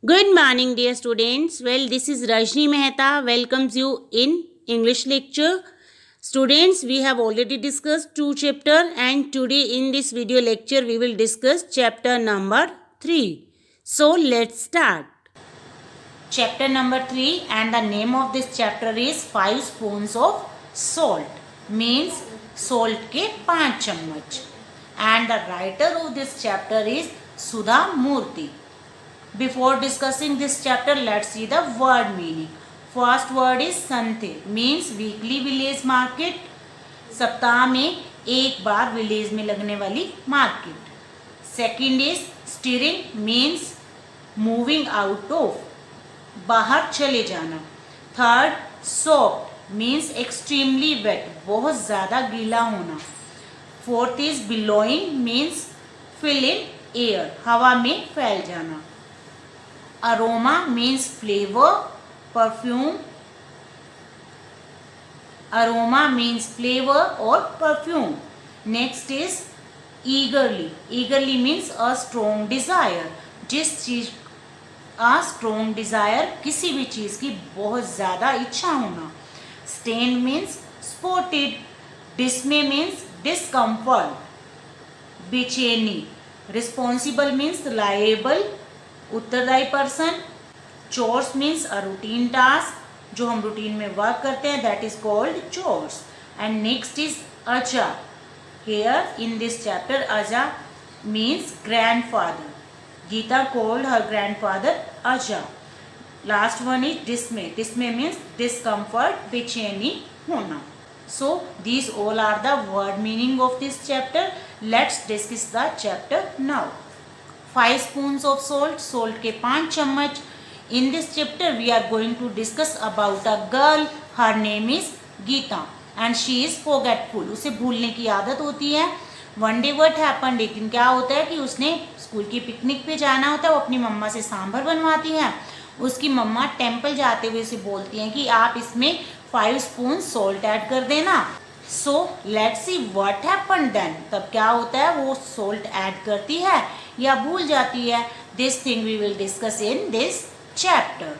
Good morning, dear students. Well, this is Rajni Mehta welcomes you in English lecture. Students, we have already discussed two chapters, and today in this video lecture we will discuss chapter number 3. So, let's start. Chapter number 3, and the name of this chapter is 5 spoons of salt. Means salt ke 5 chammach. And the writer of this chapter is Sudha Murthy. Before discussing this chapter, let's see the word meaning. First word is संथे, means weekly village market. सप्ताह में एक बार village में लगने वाली market. Second is stirring, means moving out of, बाहर चले जाना. Third soaked, means extremely wet, बहुत ज़्यादा गीला होना. Fourth is billowing, means fill in air, हवा में फैल जाना. Aroma means flavor, perfume. Aroma means flavor or perfume. Next is eagerly. Eagerly means a strong desire. जिस चीज a strong desire, किसी भी चीज की बहुत ज्यादा इच्छा होना. Stained means spotted. Dismay means discomfort. बेचैनी. Responsible means liable, उत्तरदायी person. Chores means a routine task, जो हम रूटीन में वर्क करते हैं, that is called chores. And next is aja. Here in this chapter aja means grandfather. Geeta called her grandfather aja. Last one is dismay. Dismay means discomfort, बेचैनी होना. So these all are the word meaning of this chapter. Let's discuss the chapter now. 5 spoons of salt, salt के 5 चम्मच. In this chapter we are going to discuss about a girl. Her name is Geeta and she is forgetful. उसे भूलने की आदत होती है. One day what happened, एक दिन क्या होता है कि उसने स्कूल की पिकनिक पे जाना होता है. वो अपनी मम्मा से सांभर बनवाती है. उसकी मम्मा टेम्पल जाते हुए उसे बोलती हैं कि आप इसमें 5 स्पून सॉल्ट ऐड कर देना. So let's see what happened then. तब क्या होता है, वो सॉल्ट ऐड करती है या भूल जाती है. This thing we will discuss in this chapter.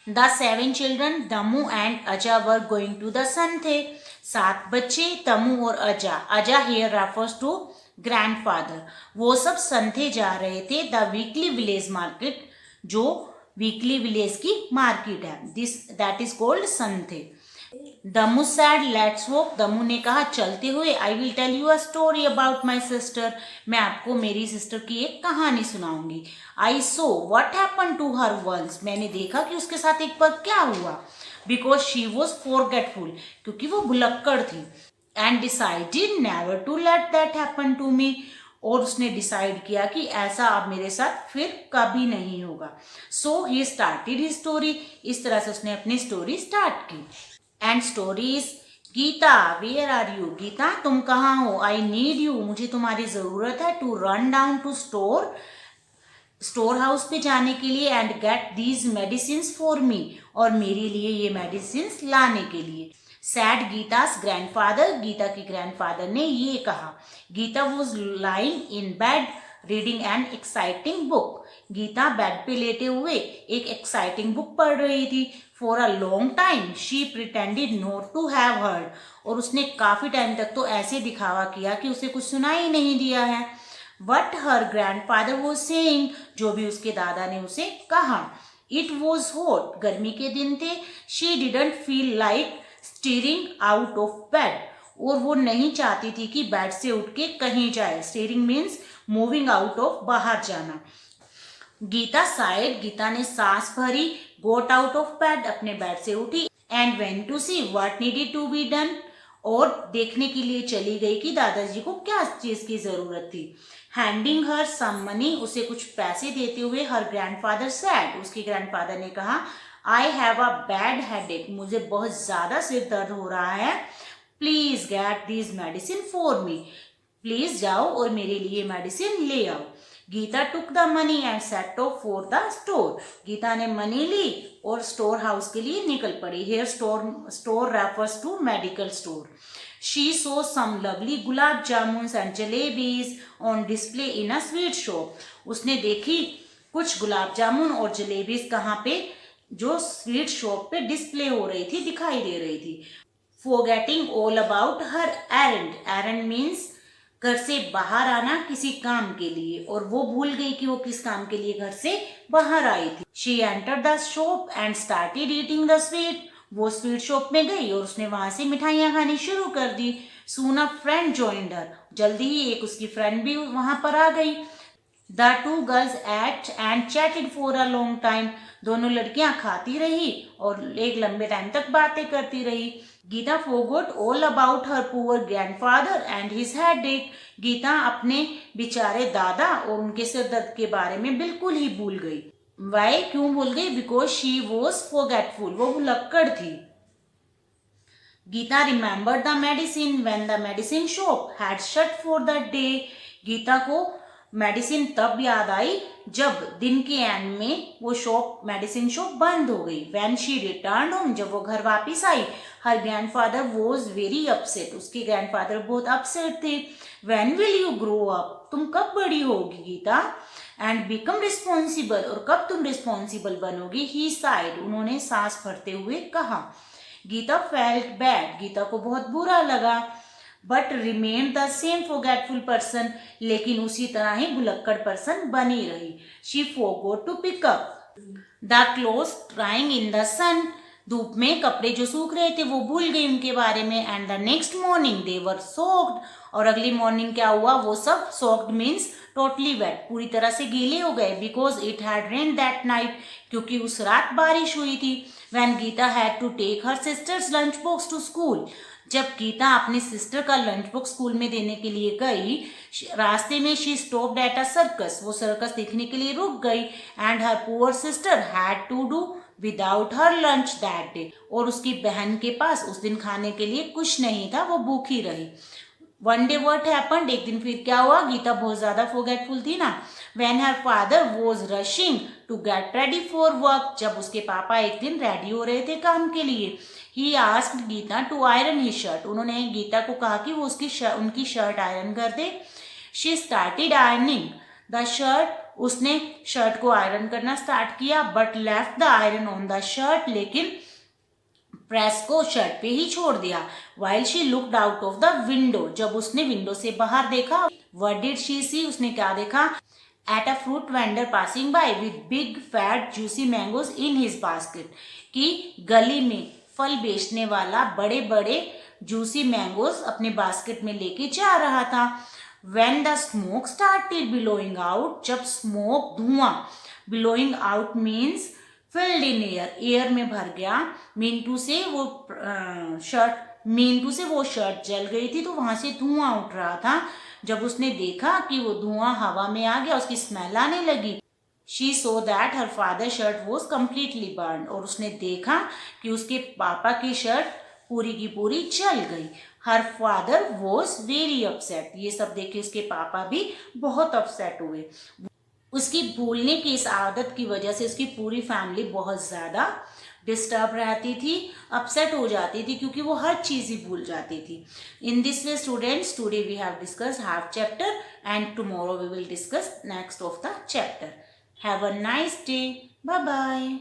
The 7 children Damu and aja were going to the santhe. 7 बच्चे तमू और अजा. अजा हियर रेफर्स टू ग्रैंडफादर. वो सब संथे जा रहे थे. द वीकली विलेज मार्केट, जो वीकली विलेज की मार्केट है, this that is called santhe. Damu said let's walk. Damu ने कहा चलते हुए, I will tell you a story about my sister. मैं आपको मेरी सिस्टर की एक कहानी सुनाऊंगी. I saw what happen to her once. मैंने देखा कि उसके साथ एक बार क्या हुआ. बिकॉज शी वॉज फॉरगेटफुल, क्योंकि वो भुलक्कड़ थी. And decided never to let that happen to me. और उसने डिसाइड किया कि ऐसा अब मेरे साथ फिर कभी नहीं होगा. So he started his story. इस तरह से उसने अपनी स्टोरी स्टार्ट की. And story is Geeta where are you. Geeta तुम कहाँ हो. आई नीड यू, मुझे तुम्हारी जरूरत है. To run down to store house पे जाने के लिए. And get these medicine for me, और मेरे लिए ये मेडिसिन लाने के लिए. Sad गीता's grandfather. गीता के ग्रैंडफादर ने ये कहा. Geeta was lying in bed reading an exciting book. Geeta bed पे लेटे हुए एक एक्साइटिंग बुक पढ़ रही थी. For a long time she pretended not to have heard. और उसने काफी टाइम तक तो ऐसे दिखावा किया कि उसे कुछ सुनाई नहीं दिया है. What her grandfather was saying. जो भी उसके दादा ने उसे कहा. It was hot. गर्मी के दिन थे. She didn't feel like steering out of bed. और वो नहीं चाहती थी कि बेड से उठ के कहीं जाए. Steering means moving out of, बाहर जाना. गीता साइड. गीता ने सांस भरी. गोट आउट ऑफ बेड. अपने बेड से उठी. And went to see what needed to be done. और देखने के लिए चली गई कि दादाजी को क्या चीज की जरूरत थी. Handing her some money. उसे कुछ पैसे देते हुए हर ग्रैंडफादर सैड. उसके ग्रैंडफादर ने कहा I have a bad headache. मुझे बहुत ज्यादा सिर दर्द हो रहा है. Please get these medicine for me. Please जाओ और मेरे लिए मेडिसिन ले आओ. Geeta took the money and set off for the store. Geeta ने मनी ली और स्टोर हाउस के लिए निकल पड़ी. Here store refers to medical store. She saw some lovely gulab jamuns and jalebis on display in a sweet shop. उसने देखी कुछ गुलाब जामुन और जलेबी कहाँ पे, जो स्वीट शॉप पे डिस्प्ले हो रही थी, दिखाई दे रही थी। Forgetting all about her errand. Errand means घर से बाहर आना किसी काम के लिए, और वो भूल गई कि वो किस काम के लिए घर से बाहर आई थी। She entered the shop and started eating the sweet. वो स्वीट शॉप में गई और उसने वहां से मिठाइयाँ खानी शुरू कर दी। Soon a friend joined her. जल्दी ही एक उसकी फ्रेंड भी वहां पर आ गई। The two girls ate and chatted for a long time. दोनों लड़कियां खाती रही और एक लंबे टाइम तक बातें करती रही। Gita forgot all about her poor grandfather and his headache. Gita अपने बेचारे दादा और उनके सिर दर्द के बारे में बिल्कुल ही भूल गई। Why? क्यों भूल गई? Because she was forgetful. वो भुलक्कड़ थी। Gita remembered the medicine when the medicine shop had shut for the day. Gita को मेडिसिन तब याद आई जब दिन के एंड में वो शॉप, मेडिसिन शॉप बंद हो गई। When she returned home, जब वो घर वापस आई, her grandfather was very upset. उसके ग्रैंडफादर बहुत अपसेट थे। When will you grow up? तुम कब बड़ी होगी गीता? And become responsible, और कब तुम रिस्पॉन्सिबल बनोगी? He sighed. उन्होंने सांस भरते हुए कहा। Gita felt bad. गीता को बहुत बुरा लगा। But remain the same forgetful person, लेकिन उसी तरह ही भुलक्कड़ पर्सन बनी रही। She forgot to pick up the clothes drying in the sun. धूप में कपड़े जो सूख रहे थे वो भूल गई उनके बारे में। And the next morning they were soaked, और अगली मॉर्निंग क्या हुआ? वो सब सोक्ड मीन्स टोटली वेट, पूरी तरह से गीले हो गए। Because it had rain that night, क्योंकि उस रात बारिश हुई थी। When Geeta had to take her sister's lunch box to school, जब गीता अपनी सिस्टर का लंच बॉक्स स्कूल में देने के लिए गई, रास्ते में she stopped at a circus, वो सर्कस देखने के लिए रुक गई। And her poor sister had to do without her lunch that day, और उसकी बहन के पास उस दिन खाने के लिए कुछ नहीं था, वो भूखी रही। वन डे व्हाट हैपेंड, एक दिन फिर क्या हुआ? गीता बहुत ज्यादा फॉरगेटफुल थी ना। When her father was rushing to get ready for work, जब उसके पापा एक दिन रेडी हो रहे थे काम के लिए। He asked Geeta to iron his shirt, उन्होंने गीता को कहा कि वो उनकी शर्ट आयरन कर दे। She started ironing the shirt, उसने शर्ट को आयरन करना स्टार्ट किया। But left the iron on the shirt, लेकिन प्रेस को शर्ट पे ही छोड़ दिया। While she looked out of the window, जब उसने विंडो से बाहर देखा, व्हाट डिड शी सी, उसने क्या देखा? At a fruit vendor passing by with big fat juicy mangoes in his basket, कि गली में फल बेचने वाला बड़े बड़े जूसी मैंगोज अपने बास्केट में लेके जा रहा था। When the smoke started billowing out, जब स्मोक, धुआं, billowing out means filled in air, air में भर गया। मींटू से वो शर्ट जल गई थी, तो वहां से धुआं उठ रहा था। जब उसने देखा कि वो धुआं हवा में आ गया, उसकी स्मेल आने लगी। She saw that her father's shirt was completely burned, और उसने देखा कि उसके पापा की शर्ट पूरी की पूरी जल गई। Her father was very upset. ये सब देख के उसके पापा भी बहुत अपसेट हुए। उसकी भूलने की इस आदत की वजह से उसकी पूरी फैमिली बहुत ज्यादा डिस्टर्ब रहती थी, अपसेट हो जाती थी, क्योंकि वो हर चीज ही भूल जाती थी। In this way students, today we have discussed half chapter and tomorrow we will discuss next of the chapter. Have a nice day. Bye bye.